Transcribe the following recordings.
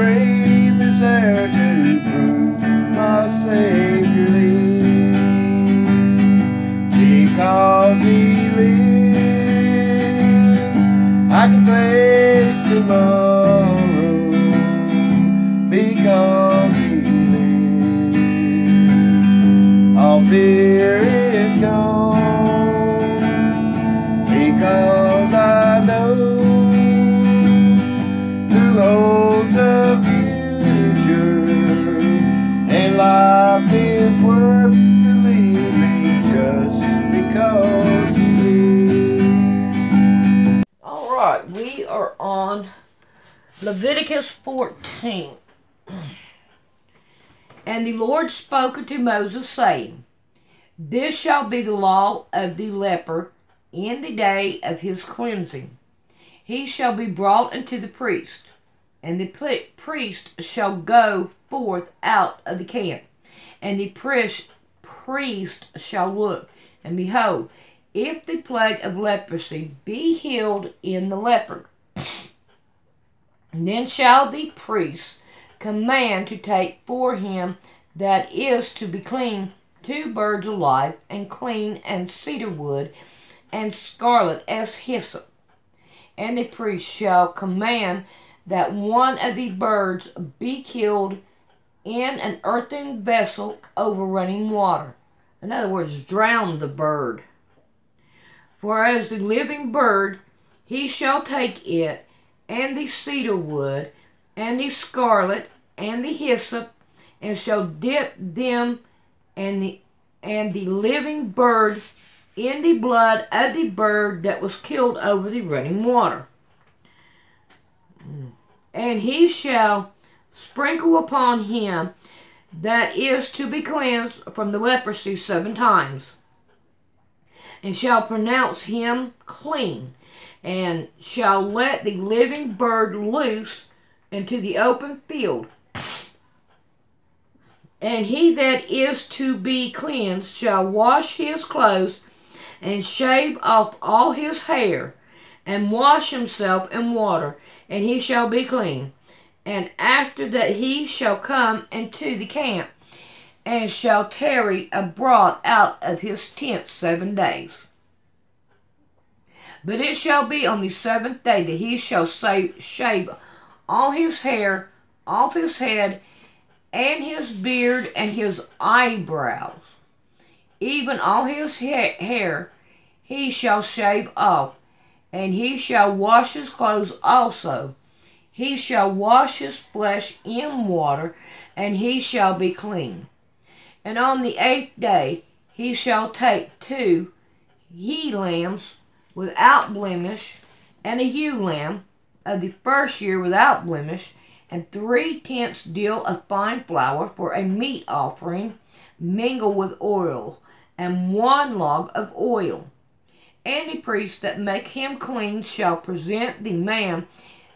grave is there to prove my Savior lives. Because He lives, I can face tomorrow. Because He lives, all fear is gone. Because I know who holds the future, and life is worth the living just because He lives. Alright, we are on Leviticus 14. And the Lord spoke unto Moses, saying, This shall be the law of the leper in the day of his cleansing. He shall be brought unto the priest, and the priest shall go forth out of the camp, and the priest shall look, and behold, if the plague of leprosy be healed in the leper, then shall the priest command to take for him that is to be clean 2 birds alive, and clean, and cedar wood, and scarlet as hyssop. And the priest shall command that one of the birds be killed in an earthen vessel over running water. In other words, drown the bird. For as the living bird, he shall take it, and the cedar wood, and the scarlet, and the hyssop, and shall dip them and the living bird in the blood of the bird that was killed over the running water. And he shall sprinkle upon him that is to be cleansed from the leprosy 7 times, and shall pronounce him clean, and shall let the living bird loose into the open field. And he that is to be cleansed shall wash his clothes, and shave off all his hair, and wash himself in water, and he shall be clean. And after that he shall come into the camp, and shall tarry abroad out of his tent 7 days. But it shall be on the 7th day that he shall shave all his hair off his head, and his beard, and his eyebrows, even all his hair he shall shave off, and he shall wash his clothes also. He shall wash his flesh in water, and he shall be clean. And on the 8th day he shall take 2 he-lambs without blemish, and a ewe lamb of the 1st year without blemish, and 3 tenths deal of fine flour for a meat offering, mingled with oil, and 1 log of oil. And the priest that make him clean shall present the man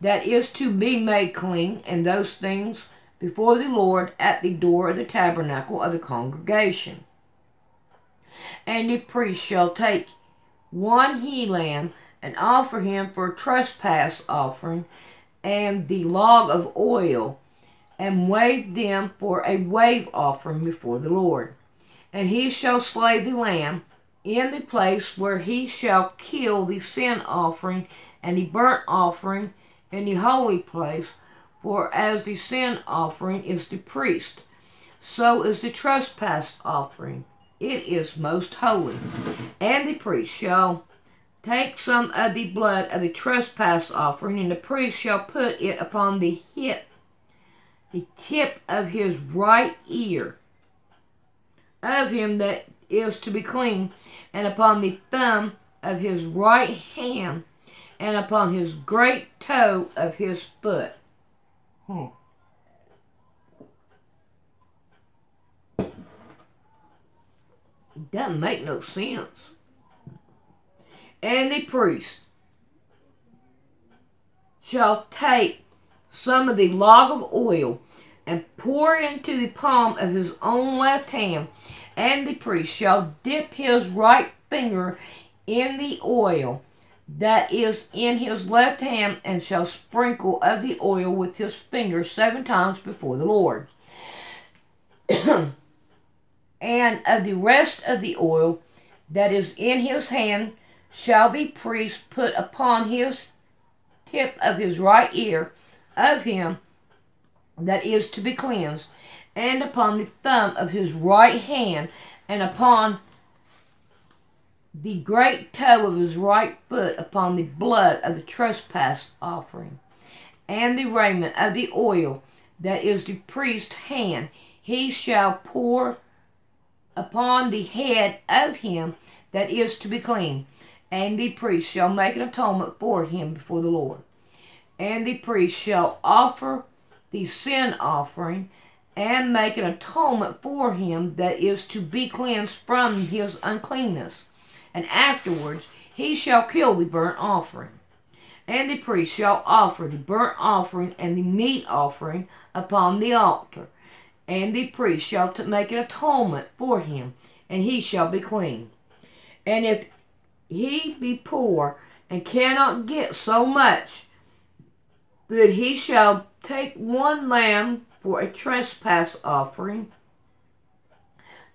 that is to be made clean, and those things before the Lord at the door of the tabernacle of the congregation. And the priest shall take 1 he-lamb, and offer him for a trespass offering, and the log of oil, and wave them for a wave offering before the Lord. And he shall slay the lamb in the place where he shall kill the sin offering and the burnt offering in the holy place, for as the sin offering is the priest, so is the trespass offering. It is most holy. And the priest shall take some of the blood of the trespass offering, and the priest shall put it upon the tip of his right ear of him that is to be clean, and upon the thumb of his right hand, and upon his great toe of his foot. It doesn't make no sense. And the priest shall take some of the log of oil, and pour into the palm of his own left hand, and the priest shall dip his right finger in the oil, that is in his left hand, and shall sprinkle of the oil with his finger 7 times before the Lord. And of the rest of the oil that is in his hand shall the priest put upon his tip of his right ear of him that is to be cleansed, and upon the thumb of his right hand, and upon the great toe of his right foot, upon the blood of the trespass offering. And the raiment of the oil that is the priest's hand he shall pour upon the head of him that is to be clean, and the priest shall make an atonement for him before the Lord. And the priest shall offer the sin offering, and make an atonement for him that is to be cleansed from his uncleanness. And afterwards he shall kill the burnt offering. And the priest shall offer the burnt offering and the meat offering upon the altar. And the priest shall make an atonement for him, and he shall be clean. And if he be poor and cannot get so much, that he shall take 1 lamb for a trespass offering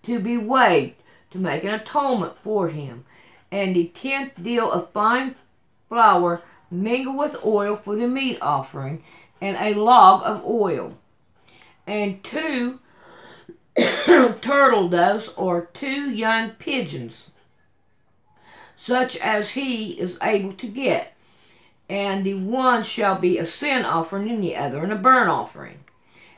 to be waved, to make an atonement for him, and the 10th deal of fine flour mingled with oil for the meat offering, and a log of oil, and 2 turtle doves or 2 young pigeons, such as he is able to get. And the one shall be a sin offering, and the other a burnt offering.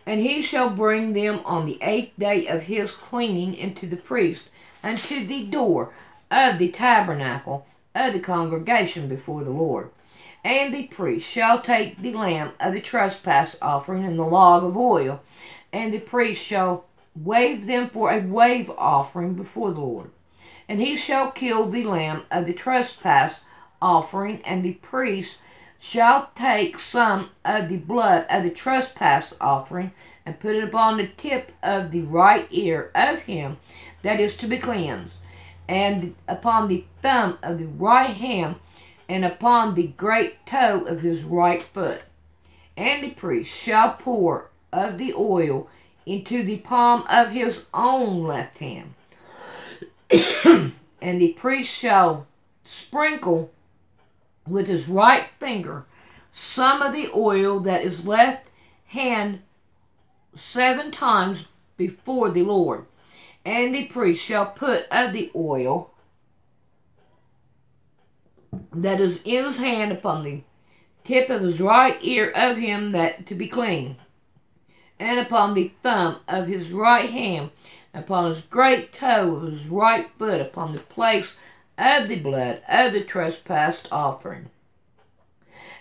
And he shall bring them on the 8th day of his cleaning into the priest, unto the door of the tabernacle of the congregation before the Lord. And the priest shall take the lamb of the trespass offering and the log of oil, and the priest shall wave them for a wave offering before the Lord. And he shall kill the lamb of the trespass offering, and the priest shall take some of the blood of the trespass offering, and put it upon the tip of the right ear of him that is to be cleansed, and upon the thumb of the right hand, and upon the great toe of his right foot. And the priest shall pour of the oil into the palm of his own left hand. And the priest shall sprinkle with his right finger some of the oil that is left hand 7 times before the Lord. And the priest shall put of the oil that is in his hand upon the tip of his right ear of him that to be clean, and upon the thumb of his right hand, upon his great toe of his right foot, upon the place of the blood of the trespass offering.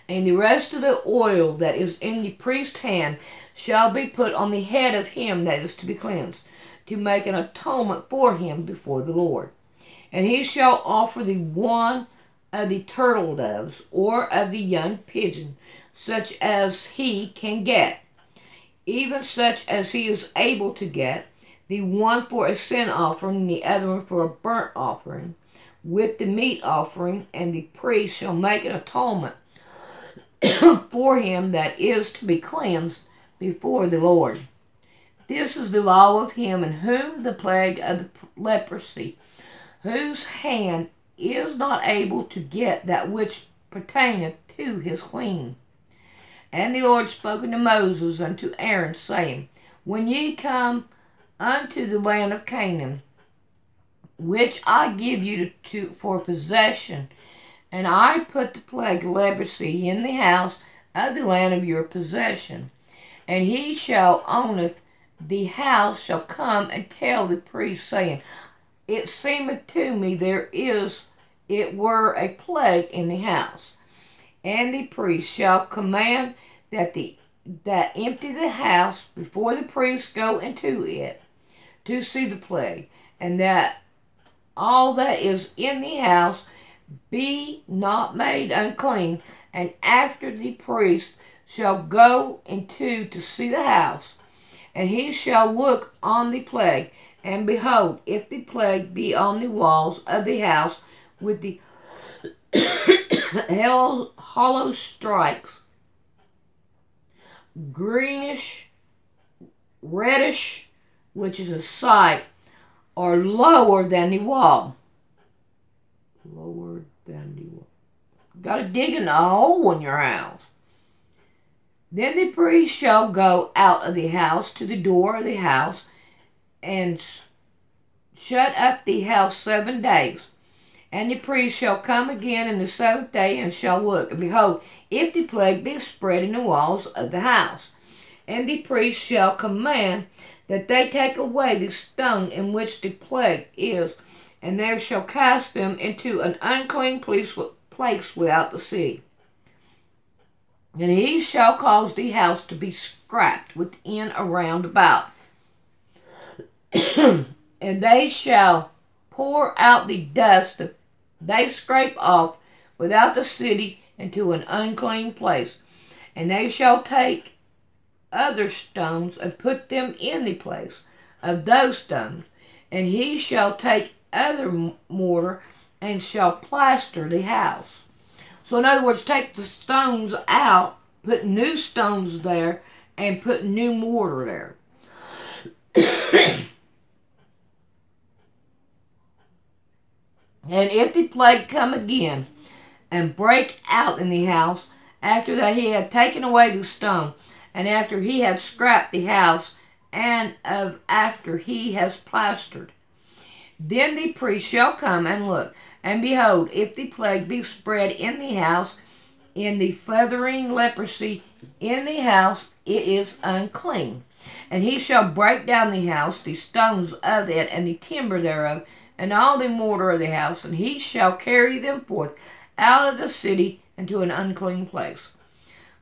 And the rest of the oil that is in the priest's hand shall be put on the head of him that is to be cleansed, to make an atonement for him before the Lord. And he shall offer the one of the turtle doves, or of the young pigeon, such as he can get, even such as he is able to get, the one for a sin offering, and the other one for a burnt offering, with the meat offering. And the priest shall make an atonement for him that is to be cleansed before the Lord. This is the law of him in whom the plague of the leprosy, whose hand is not able to get that which pertaineth to his cleaning. And the Lord spoke unto Moses unto Aaron, saying, When ye come unto the land of Canaan, which I give you for possession, and I put the plague of leprosy in the house of the land of your possession, and he shall owneth the house shall come and tell the priest, saying, It seemeth to me it were a plague in the house. And the priest shall command that empty the house before the priests go into it to see the plague, and that all that is in the house be not made unclean. And after the priest shall go into to see the house, and he shall look on the plague, and behold, if the plague be on the walls of the house with the hollow stripes, greenish, reddish, which is a sight, are lower than the wall. Lower than the wall. Got to dig in a hole in your house. Then the priest shall go out of the house to the door of the house and shut up the house 7 days. And the priest shall come again in the 7th day and shall look, and behold, if the plague be spread in the walls of the house. And the priest shall command that they take away the stone in which the plague is, and they shall cast them into an unclean place without the city. And he shall cause the house to be scrapped within around about. And they shall pour out the dust that they scrape off without the city into an unclean place. And they shall take other stones and put them in the place of those stones. And he shall take other mortar and shall plaster the house. So in other words, take the stones out, put new stones there, and put new mortar there. And if the plague come again and break out in the house, after that he had taken away the stone, and after he had scrapped the house, and after he has plastered, then the priest shall come and look, and behold, if the plague be spread in the house, in the feathering leprosy in the house, it is unclean. And he shall break down the house, the stones of it, and the timber thereof, and all the mortar of the house, and he shall carry them forth out of the city into an unclean place.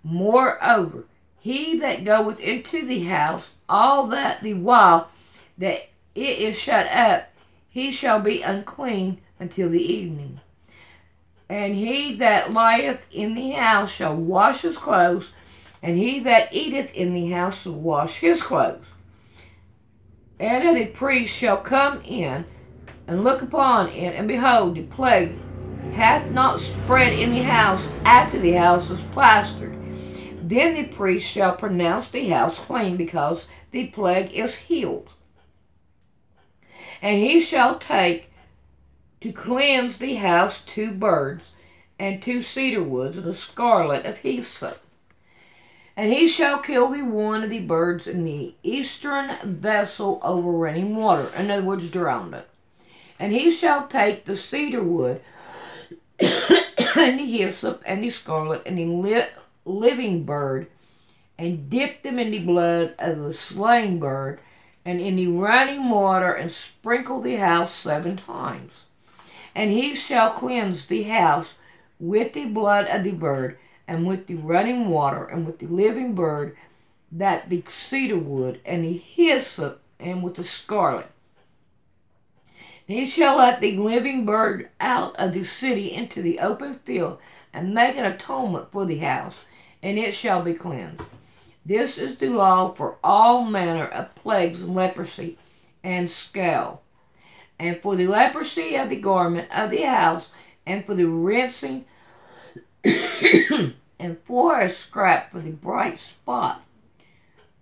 Moreover, he that goeth into the house, all that the while that it is shut up, he shall be unclean until the evening. And he that lieth in the house shall wash his clothes, and he that eateth in the house shall wash his clothes. And the priest shall come in and look upon it, and behold, the plague hath not spread in the house after the house is plastered. Then the priest shall pronounce the house clean, because the plague is healed. And he shall take to cleanse the house 2 birds, and 2 cedar woods, and a scarlet of hyssop. And he shall kill the one of the birds in the eastern vessel over running water. In other words, drown it. And he shall take the cedar wood, and the hyssop, and the scarlet, and the living bird, and dip them in the blood of the slain bird, and in the running water, and sprinkle the house 7 times. And he shall cleanse the house with the blood of the bird, and with the running water, and with the living bird, that the cedar wood, and the hyssop, and with the scarlet. And he shall let the living bird out of the city into the open field, and make an atonement for the house, and it shall be cleansed. This is the law for all manner of plagues and leprosy and scale, and for the leprosy of the garment of the house, and for the rinsing, and for a scrap for the bright spot,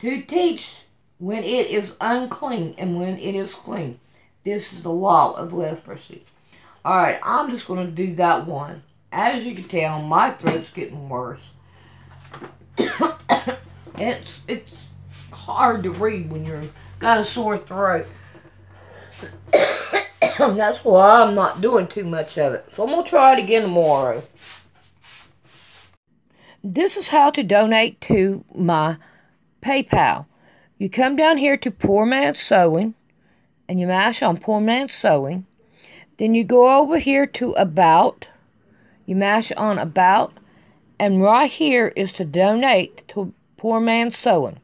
to teach when it is unclean and when it is clean. This is the law of leprosy. Alright, I'm just going to do that one. As you can tell, my throat's getting worse. It's hard to read when you've got a sore throat. That's why I'm not doing too much of it. So I'm going to try it again tomorrow. This is how to donate to my PayPal. You come down here to Poor Man's Sewing, and you mash on Poor Man's Sewing. Then you go over here to About. You mash on About. And right here is to donate to Poor Man's Sewing.